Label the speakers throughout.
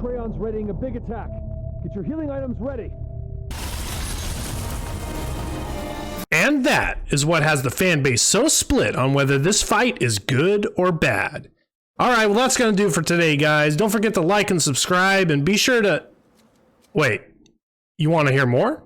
Speaker 1: Alatreon's readying a big attack. Get your healing items ready.
Speaker 2: And that is what has the fan base so split on whether this fight is good or bad. Alright, well that's gonna do it for today, guys. Don't forget to like and subscribe, and be sure to... Wait, you want to hear more?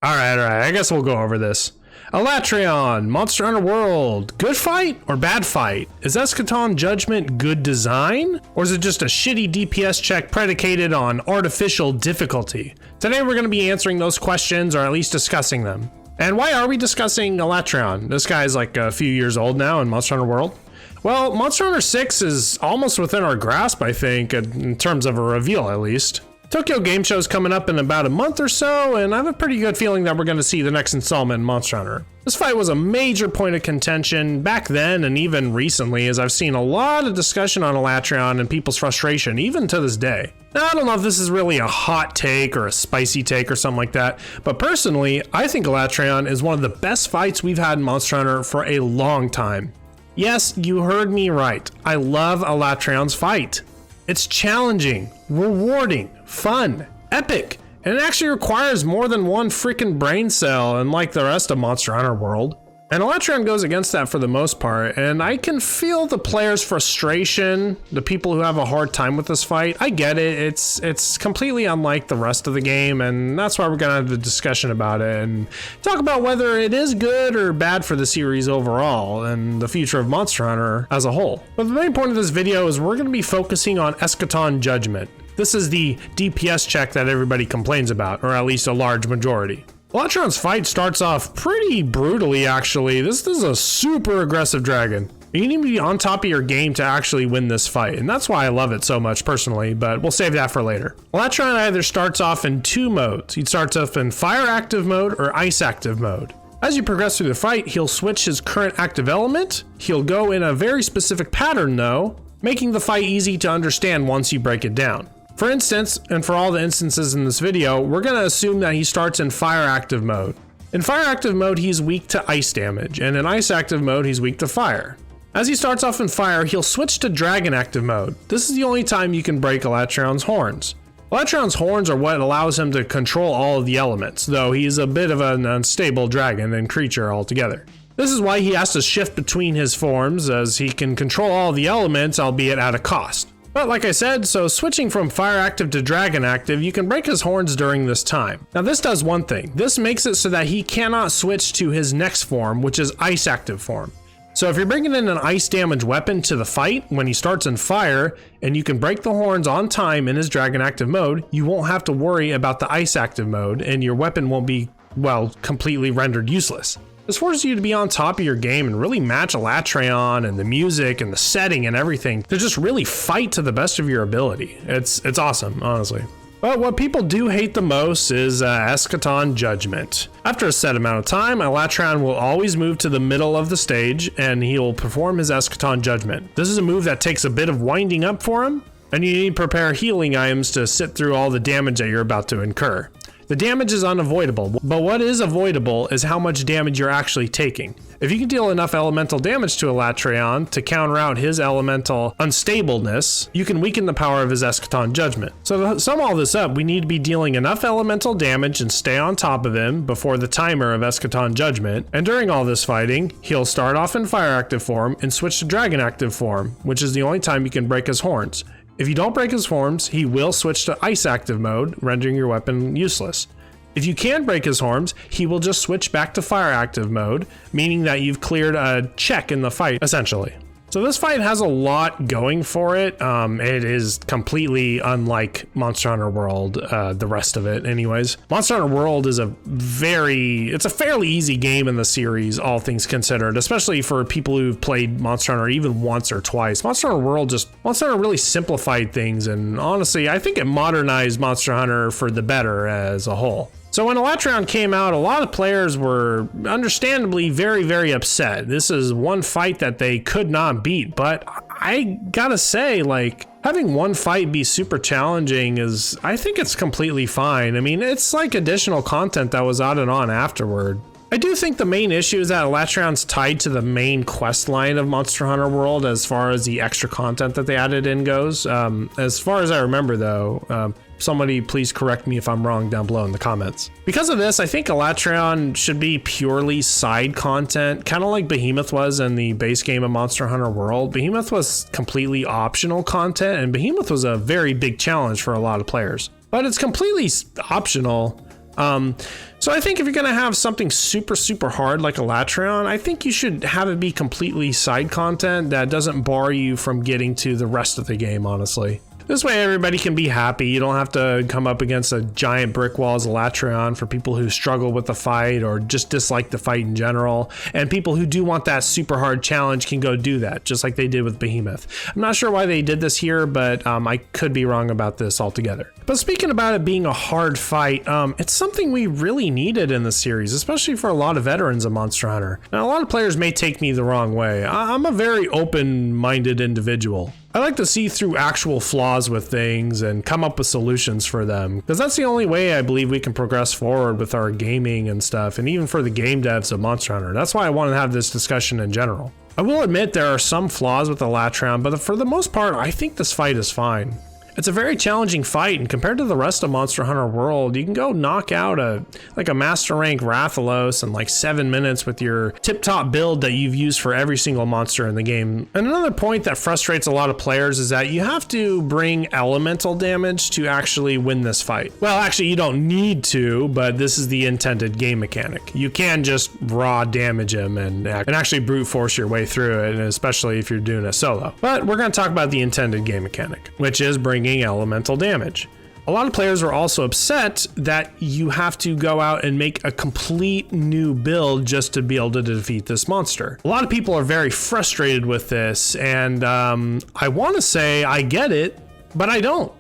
Speaker 2: Alright, I guess we'll go over this. Alatreon, Monster Hunter World, good fight or bad fight? Is Eschaton Judgement good design? Or is it just a shitty DPS check predicated on artificial difficulty? Today we're going to be answering those questions, or at least discussing them. And why are we discussing Alatreon? This guy's like a few years old now in Monster Hunter World. Well, Monster Hunter 6 is almost within our grasp, I think, in terms of a reveal at least. Tokyo Game Show is coming up in about a month or so, and I have a pretty good feeling that we're going to see the next installment in Monster Hunter. This fight was a major point of contention back then and even recently, as I've seen a lot of discussion on Alatreon and people's frustration, even to this day. Now, I don't know if this is really a hot take or a spicy take or something like that, but personally, I think Alatreon is one of the best fights we've had in Monster Hunter for a long time. Yes, you heard me right. I love Alatreon's fight. It's challenging, rewarding, fun, epic, and it actually requires more than one freaking brain cell, unlike the rest of Monster Hunter World. And Alatreon goes against that for the most part, and I can feel the players' frustration, the people who have a hard time with this fight. I get it, it's completely unlike the rest of the game, and that's why we're gonna have the discussion about it and talk about whether it is good or bad for the series overall and the future of Monster Hunter as a whole. But the main point of this video is we're gonna be focusing on Eschaton Judgement. This is the DPS check that everybody complains about, or at least a large majority. Alatreon's fight starts off pretty brutally, actually. This is a super aggressive dragon. You need to be on top of your game to actually win this fight, and that's why I love it so much personally, but we'll save that for later. Alatreon either starts off in two modes. He starts off in fire active mode or ice active mode. As you progress through the fight, he'll switch his current active element. He'll go in a very specific pattern though, making the fight easy to understand once you break it down. For instance, and for all the instances in this video, we're going to assume that he starts in fire active mode. In fire active mode, he's weak to ice damage, and in ice active mode, he's weak to fire. As he starts off in fire, he'll switch to dragon active mode. This is the only time you can break Alatreon's horns. Alatreon's horns are what allows him to control all of the elements, though he's a bit of an unstable dragon and creature altogether. This is why he has to shift between his forms, as he can control all of the elements, albeit at a cost. But like I said, so switching from fire active to dragon active, you can break his horns during this time. Now this does one thing. This makes it so that he cannot switch to his next form, which is ice active form. So if you're bringing in an ice damage weapon to the fight when he starts in fire, and you can break the horns on time in his dragon active mode, you won't have to worry about the ice active mode, and your weapon won't be, well, completely rendered useless. This forces you to be on top of your game and really match Alatreon and the music and the setting and everything to just really fight to the best of your ability. It's awesome, honestly. But what people do hate the most is Eschaton Judgement. After a set amount of time, Alatreon will always move to the middle of the stage and he'll perform his Eschaton Judgement. This is a move that takes a bit of winding up for him, and you need to prepare healing items to sit through all the damage that you're about to incur. The damage is unavoidable, but what is avoidable is how much damage you're actually taking. If you can deal enough elemental damage to Alatreon to counter out his elemental unstableness, you can weaken the power of his Eschaton Judgement. So to sum all this up, we need to be dealing enough elemental damage and stay on top of him before the timer of Eschaton Judgement, and during all this fighting, he'll start off in fire active form and switch to dragon active form, which is the only time you can break his horns. If you don't break his horns, he will switch to ice active mode, rendering your weapon useless. If you can break his horns, he will just switch back to fire active mode, meaning that you've cleared a check in the fight, essentially. So this fight has a lot going for it. It is completely unlike Monster Hunter World, the rest of it anyways. Monster Hunter World is it's a fairly easy game in the series, all things considered, especially for people who've played Monster Hunter even once or twice. Monster Hunter really simplified things, and honestly, I think it modernized Monster Hunter for the better as a whole. So when Alatreon came out, a lot of players were understandably very, very upset. This is one fight that they could not beat, but I gotta say, like, having one fight be super challenging I think it's completely fine. I mean, it's like additional content that was added on afterward. I do think the main issue is that Alatreon's tied to the main quest line of Monster Hunter World as far as the extra content that they added in goes. As far as I remember though, somebody please correct me if I'm wrong down below in the comments. Because of this, I think Alatreon should be purely side content, kind of like Behemoth was in the base game of Monster Hunter World. Behemoth was completely optional content, and Behemoth was a very big challenge for a lot of players. But it's completely optional. So I think if you're going to have something super, super hard like Alatreon, I think you should have it be completely side content that doesn't bar you from getting to the rest of the game, honestly. This way everybody can be happy. You don't have to come up against a giant brick wall as Alatreon for people who struggle with the fight or just dislike the fight in general. And people who do want that super hard challenge can go do that, just like they did with Behemoth. I'm not sure why they did this here, but I could be wrong about this altogether. But speaking about it being a hard fight, it's something we really needed in the series, especially for a lot of veterans of Monster Hunter. Now, a lot of players may take me the wrong way. I'm a very open-minded individual. I like to see through actual flaws with things and come up with solutions for them, because that's the only way I believe we can progress forward with our gaming and stuff, and even for the game devs of Monster Hunter. That's why I want to have this discussion in general. I will admit there are some flaws with Alatreon, but for the most part, I think this fight is fine. It's a very challenging fight, and compared to the rest of Monster Hunter World, you can go knock out a master rank Rathalos in like 7 minutes with your tip-top build that you've used for every single monster in the game. And another point that frustrates a lot of players is that you have to bring elemental damage to actually win this fight. Well, actually you don't need to, but this is the intended game mechanic. You can just raw damage him and actually brute force your way through it, and especially if you're doing it solo. But we're going to talk about the intended game mechanic, which is bringing elemental damage. A lot of players are also upset that you have to go out and make a complete new build just to be able to defeat this monster. A lot of people are very frustrated with this, and I want to say I get it, but I don't.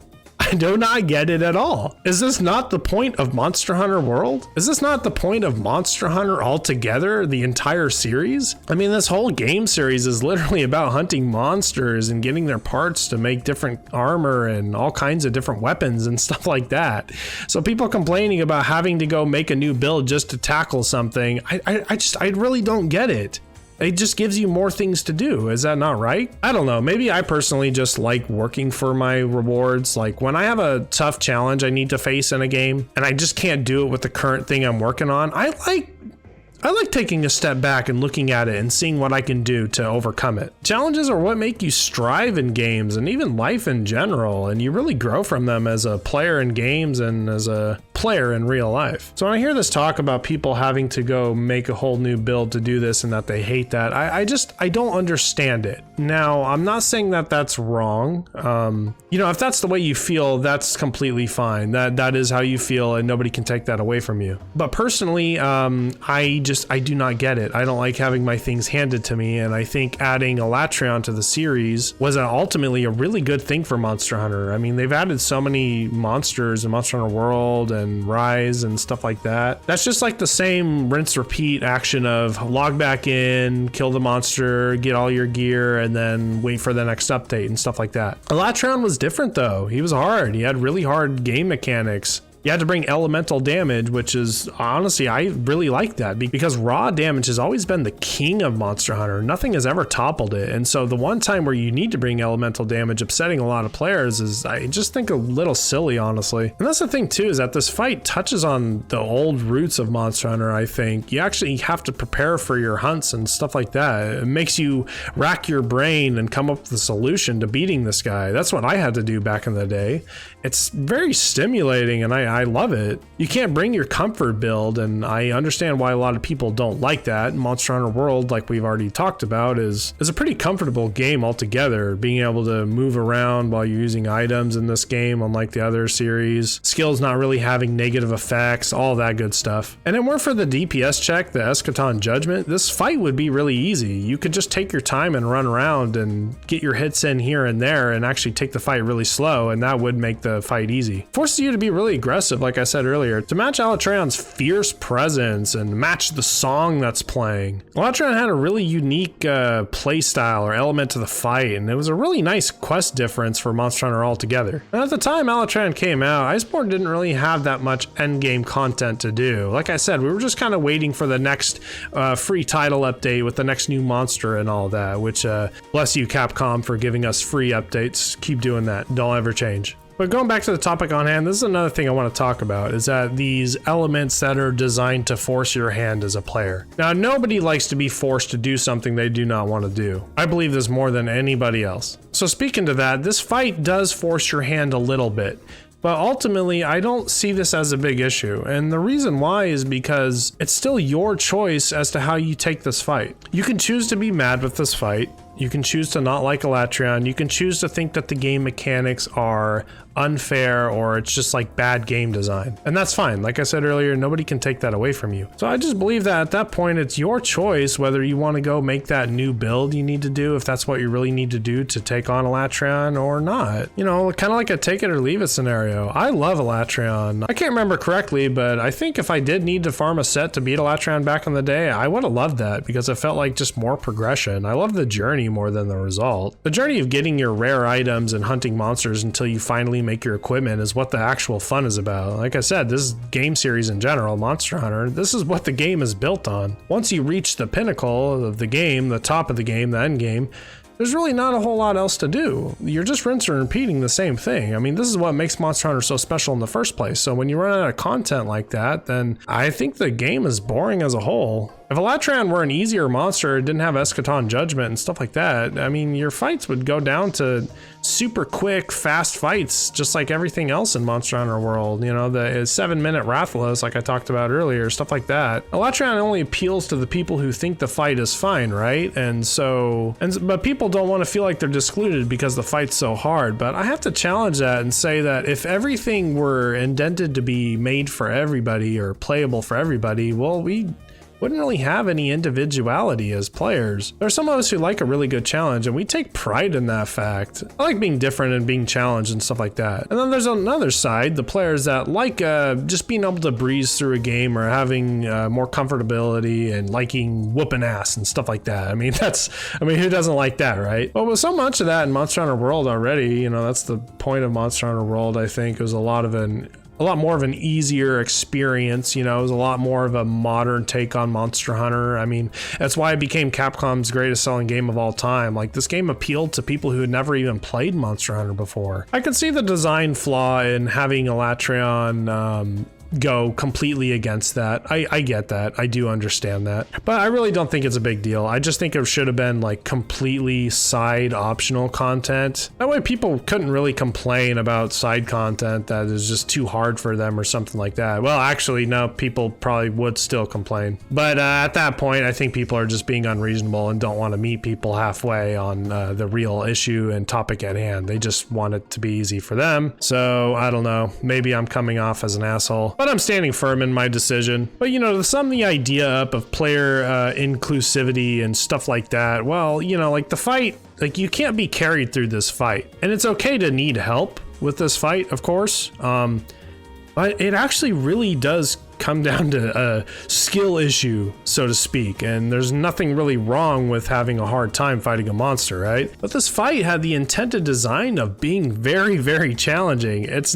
Speaker 2: I do not get it at all. Is this not the point of Monster Hunter World? Is this not the point of Monster Hunter altogether, the entire series? I mean, this whole game series is literally about hunting monsters and getting their parts to make different armor and all kinds of different weapons and stuff like that. So people complaining about having to go make a new build just to tackle something, I really don't get it. It just gives you more things to do. Is that not right? I don't know. Maybe I personally just like working for my rewards. Like when I have a tough challenge I need to face in a game and I just can't do it with the current thing I'm working on, I like taking a step back and looking at it and seeing what I can do to overcome it. Challenges are what make you strive in games and even life in general, and you really grow from them as a player in games and as a player in real life. So when I hear this talk about people having to go make a whole new build to do this and that they hate that, I don't understand it. Now, I'm not saying that that's wrong. If that's the way you feel, that's completely fine. That is how you feel and nobody can take that away from you. But personally, I do not get it. I don't like having my things handed to me, and I think adding Alatreon to the series was ultimately a really good thing for Monster Hunter. I mean, they've added so many monsters in Monster Hunter World and Rise and stuff like that. That's just like the same rinse repeat action of log back in, kill the monster, get all your gear, and then wait for the next update and stuff like that. Alatreon was different though. He was hard. He had really hard game mechanics. You had to bring elemental damage, which is honestly, I really like that because raw damage has always been the king of Monster Hunter. Nothing has ever toppled it. And so the one time where you need to bring elemental damage, upsetting a lot of players, is I just think a little silly, honestly. And that's the thing too, is that this fight touches on the old roots of Monster Hunter. I think you actually have to prepare for your hunts and stuff like that. It makes you rack your brain and come up with a solution to beating this guy. That's what I had to do back in the day. It's very stimulating, and I love it. You can't bring your comfort build, and I understand why a lot of people don't like that. Monster Hunter World, like we've already talked about, is a pretty comfortable game altogether. Being able to move around while you're using items in this game, unlike the other series. Skills not really having negative effects, all that good stuff. And it weren't for the DPS check, the Eschaton Judgement, this fight would be really easy. You could just take your time and run around and get your hits in here and there and actually take the fight really slow, and that would make the fight easy. Forces you to be really aggressive impressive, like I said earlier, to match Alatreon's fierce presence and match the song that's playing. Alatreon had a really unique play style or element to the fight, and it was a really nice quest difference for Monster Hunter altogether. And at the time Alatreon came out, Iceborne didn't really have that much endgame content to do. Like I said, we were just kind of waiting for the next free title update with the next new monster and all that, which bless you Capcom for giving us free updates. Keep doing that, don't ever change. But going back to the topic on hand, this is another thing I want to talk about, is that these elements that are designed to force your hand as a player. Now, nobody likes to be forced to do something they do not want to do. I believe this more than anybody else. So speaking to that, this fight does force your hand a little bit. But ultimately, I don't see this as a big issue. And the reason why is because it's still your choice as to how you take this fight. You can choose to be mad with this fight. You can choose to not like Alatreon. You can choose to think that the game mechanics are unfair or it's just like bad game design. And that's fine. Like I said earlier, nobody can take that away from you. So I just believe that at that point, it's your choice whether you want to go make that new build you need to do, if that's what you really need to do to take on Alatreon or not. You know, kind of like a take it or leave it scenario. I love Alatreon. I can't remember correctly, but I think if I did need to farm a set to beat Alatreon back in the day, I would have loved that because it felt like just more progression. I love the journey more than the result. The journey of getting your rare items and hunting monsters until you finally make your equipment is what the actual fun is about. Like I said, this game series in general, Monster Hunter, this is what the game is built on. Once you reach the pinnacle of the game, the top of the game, the end game, there's really not a whole lot else to do. You're just rinsing and repeating the same thing. I mean, this is what makes Monster Hunter so special in the first place. So when you run out of content like that, then I think the game is boring as a whole. If Alatreon were an easier monster, didn't have Eschaton Judgement and stuff like that, I mean, your fights would go down to super quick, fast fights, just like everything else in Monster Hunter World. You know, the 7-minute Rathalos, like I talked about earlier, stuff like that. Alatreon only appeals to the people who think the fight is fine, right? But people don't want to feel like they're excluded because the fight's so hard. But I have to challenge that and say that if everything were intended to be made for everybody or playable for everybody, well, we wouldn't really have any individuality as players. There are some of us who like a really good challenge, and we take pride in that fact. I like being different and being challenged and stuff like that. And then there's another side, the players that like just being able to breeze through a game or having more comfortability and liking whooping ass and stuff like that. I mean, who doesn't like that, right? But with so much of that in Monster Hunter World already, you know, that's the point of Monster Hunter World, I think. It was a lot more of an easier experience, you know. It was a lot more of a modern take on Monster Hunter. I mean, that's why it became Capcom's greatest selling game of all time. Like, this game appealed to people who had never even played Monster Hunter before. I could see the design flaw in having Alatreon go completely against that. I get that. I do understand that. But I really don't think it's a big deal. I just think it should have been like completely side optional content. That way people couldn't really complain about side content that is just too hard for them or something like that. Well, actually, no, people probably would still complain. But at that point, I think people are just being unreasonable and don't want to meet people halfway on the real issue and topic at hand. They just want it to be easy for them. So I don't know. Maybe I'm coming off as an asshole. But I'm standing firm in my decision. But, you know, to sum the idea up of player inclusivity and stuff like that, well, you know, like the fight, like you can't be carried through this fight. And it's okay to need help with this fight, of course. But it actually really does come down to a skill issue, so to speak, and there's nothing really wrong with having a hard time fighting a monster, right? But this fight had the intended design of being very, very challenging. It's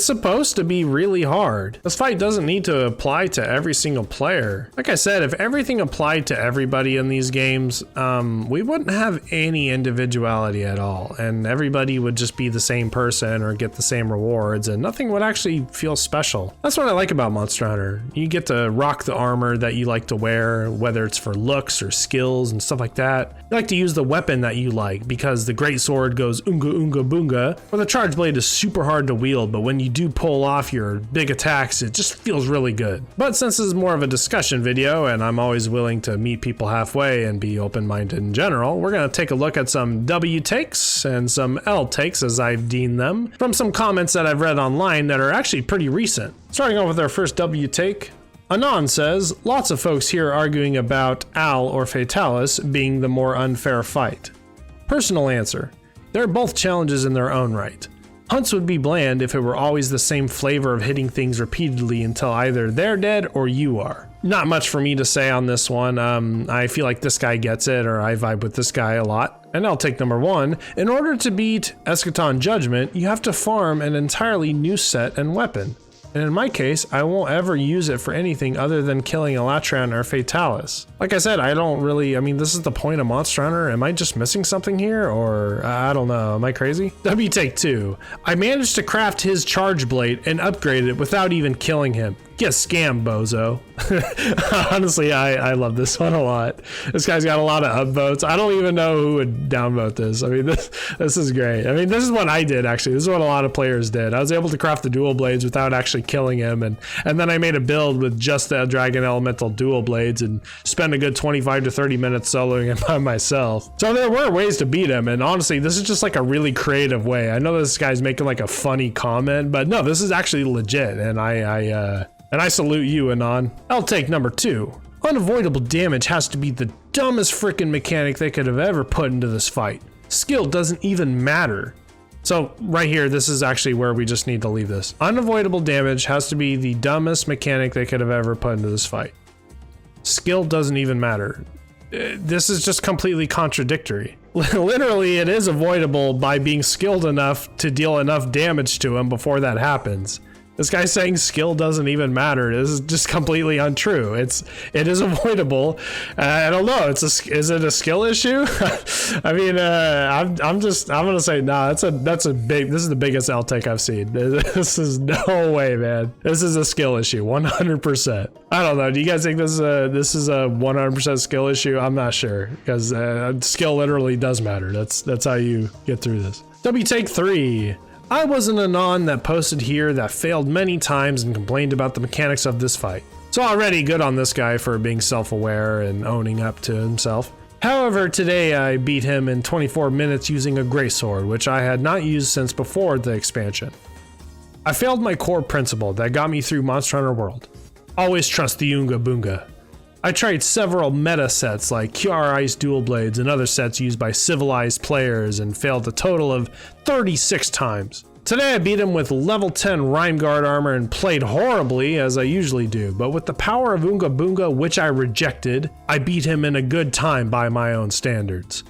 Speaker 2: supposed to be really hard. This fight doesn't need to apply to every single player. Like I said, if everything applied to everybody in these games, we wouldn't have any individuality at all, and everybody would just be the same person or get the same rewards, and nothing would actually feel special. That's what I like about Monster Hunter. You get to rock the armor that you like to wear, whether it's for looks or skills and stuff like that. You like to use the weapon that you like because the great sword goes unga unga boonga, or the charge blade is super hard to wield, but when you do pull off your big attacks, it just feels really good. But since this is more of a discussion video and I'm always willing to meet people halfway and be open-minded in general, we're going to take a look at some W takes and some L takes, as I've deemed them, from some comments that I've read online that are actually pretty recent. Starting off with our first W take, Anon says, lots of folks here arguing about Al or Fatalis being the more unfair fight. Personal answer, they're both challenges in their own right. Hunts would be bland if it were always the same flavor of hitting things repeatedly until either they're dead or you are. Not much for me to say on this one. I feel like this guy gets it, or I vibe with this guy a lot. And I'll take number 1. In order to beat Eschaton Judgement, you have to farm an entirely new set and weapon. And in my case, I won't ever use it for anything other than killing Alatreon or Fatalis. Like I said, I don't really, this is the point of Monster Hunter. Am I just missing something here? Or I don't know, am I crazy? W take 2. I managed to craft his charge blade and upgrade it without even killing him. Get scammed, bozo. Honestly, I love this one a lot. This guy's got a lot of upvotes. I don't even know who would downvote this. This is great. This is what I did, actually. This is what a lot of players did. I was able to craft the dual blades without actually killing him, and then I made a build with just the Dragon Elemental dual blades and spent a good 25 to 30 minutes soloing him by myself. So there were ways to beat him, and honestly, this is just like a really creative way. I know this guy's making like a funny comment, but no, this is actually legit, and I salute you, Anon. I'll take number 2. Unavoidable damage has to be the dumbest freaking mechanic they could have ever put into this fight. Skill doesn't even matter. So right here, this is actually where we just need to leave this. Unavoidable damage has to be the dumbest mechanic they could have ever put into this fight. Skill doesn't even matter. This is just completely contradictory. Literally, it is avoidable by being skilled enough to deal enough damage to him before that happens. This guy's saying skill doesn't even matter. This is just completely untrue. It is avoidable. I don't know. Is it a skill issue? I'm gonna say no. This is the biggest L take I've seen. This is no way, man. This is a skill issue, 100%. I don't know. Do you guys think this is a 100% skill issue? I'm not sure, because skill literally does matter. That's how you get through this. W take 3. I was an Anon that posted here that failed many times and complained about the mechanics of this fight. So already good on this guy for being self-aware and owning up to himself. However, today I beat him in 24 minutes using a greatsword, which I had not used since before the expansion. I failed my core principle that got me through Monster Hunter World. Always trust the Oonga Boonga. I tried several meta sets like QR Ice Dual Blades and other sets used by civilized players and failed a total of 36 times. Today I beat him with level 10 Rhyme Guard armor and played horribly as I usually do, but with the power of Oonga Boonga, which I rejected, I beat him in a good time by my own standards.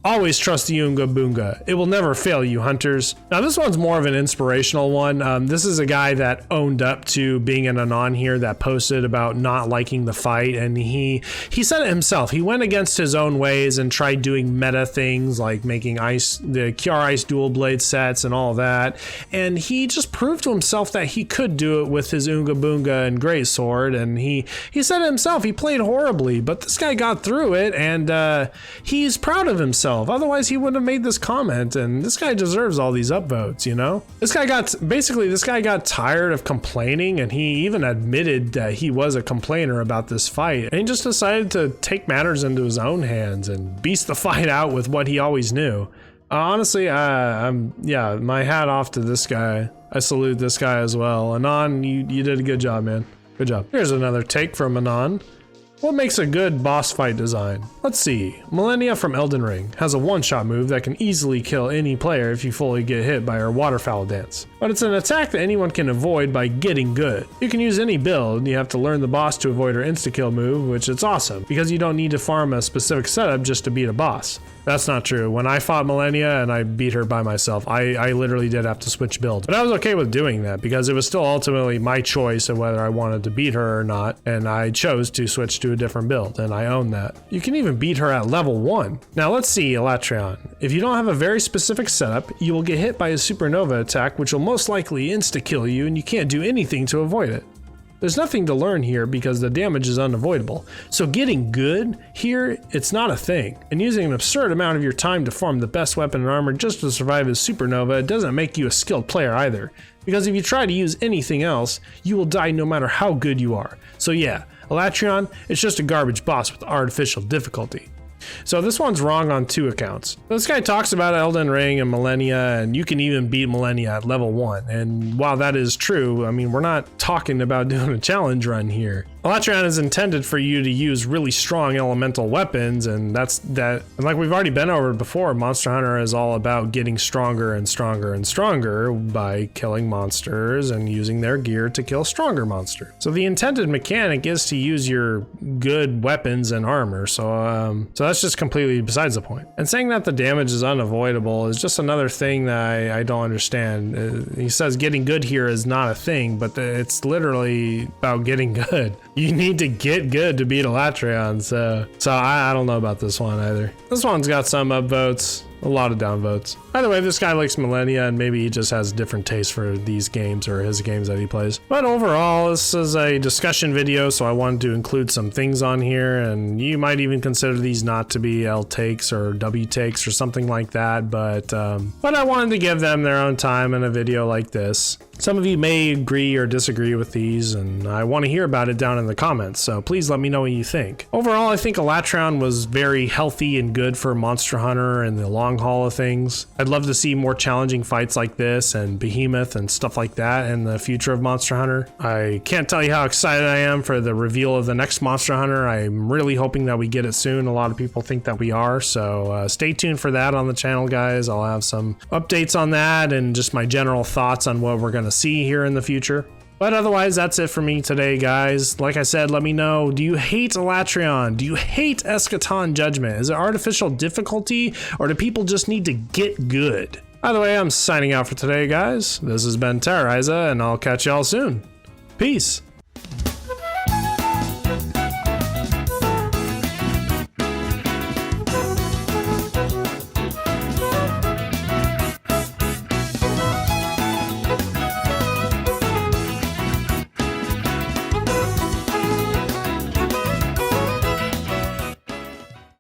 Speaker 2: Always trust the Oonga Boonga. It will never fail you, hunters. Now this one's more of an inspirational one. This is a guy that owned up to being an Anon here that posted about not liking the fight, and he said it himself. He went against his own ways and tried doing meta things like making the QR Ice dual blade sets and all that, and he just proved to himself that he could do it with his Oonga Boonga and greatsword, and he said it himself. He played horribly, but this guy got through it, and he's proud of himself. Otherwise he wouldn't have made this comment, and this guy deserves all these upvotes, you know? This guy got tired of complaining, and he even admitted that he was a complainer about this fight, and he just decided to take matters into his own hands and beast the fight out with what he always knew. Honestly, my hat off to this guy. I salute this guy as well. Anon, you did a good job, man. Good job. Here's another take from Anon. What makes a good boss fight design? Let's see. Millennia from Elden Ring has a one-shot move that can easily kill any player if you fully get hit by her waterfowl dance. But it's an attack that anyone can avoid by getting good. You can use any build, you have to learn the boss to avoid her insta-kill move, which is awesome, because you don't need to farm a specific setup just to beat a boss. That's not true. When I fought Millennia and I beat her by myself, I literally did have to switch builds. But I was okay with doing that because it was still ultimately my choice of whether I wanted to beat her or not, and I chose to switch to a different build, and I own that. You can even beat her at level 1. Now let's see Alatreon. If you don't have a very specific setup, you will get hit by a supernova attack, which will most likely insta-kill you, and you can't do anything to avoid it. There's nothing to learn here because the damage is unavoidable. So getting good here, it's not a thing. And using an absurd amount of your time to farm the best weapon and armor just to survive as supernova, it doesn't make you a skilled player either. Because if you try to use anything else, you will die no matter how good you are. So yeah, Alatreon, it's just a garbage boss with artificial difficulty. So this one's wrong on 2 accounts. This guy talks about Elden Ring and Millennia, and you can even beat Millennia at level 1. And while that is true, I mean, we're not talking about doing a challenge run here. Alatreon is intended for you to use really strong elemental weapons, and and like we've already been over before, Monster Hunter is all about getting stronger and stronger and stronger by killing monsters and using their gear to kill stronger monsters. So the intended mechanic is to use your good weapons and armor, so that's just completely besides the point. And saying that the damage is unavoidable is just another thing that I don't understand. He says getting good here is not a thing, but it's literally about getting good. You need to get good to beat Alatreon, so I don't know about this one either. This one's got some upvotes, a lot of downvotes. By the way, this guy likes Millennia, and maybe he just has different taste for these games or his games that he plays. But overall, this is a discussion video, so I wanted to include some things on here, and you might even consider these not to be L takes or W takes or something like that, but I wanted to give them their own time in a video like this. Some of you may agree or disagree with these, and I want to hear about it down in the comments, so please let me know what you think. Overall, I think Alatreon was very healthy and good for Monster Hunter in the long haul of things. I'd love to see more challenging fights like this and Behemoth and stuff like that in the future of Monster Hunter. I can't tell you how excited I am for the reveal of the next Monster Hunter. I'm really hoping that we get it soon. A lot of people think that we are, so stay tuned for that on the channel, guys. I'll have some updates on that and just my general thoughts on what we're going to see here in the future. But otherwise, that's it for me today, guys. Like I said, let me know, do you hate Alatreon? Do you hate Eschaton Judgement? Is it artificial difficulty, or do people just need to get good? By the way, I'm signing out for today, guys. This has been Terroriza, and I'll catch y'all soon. Peace.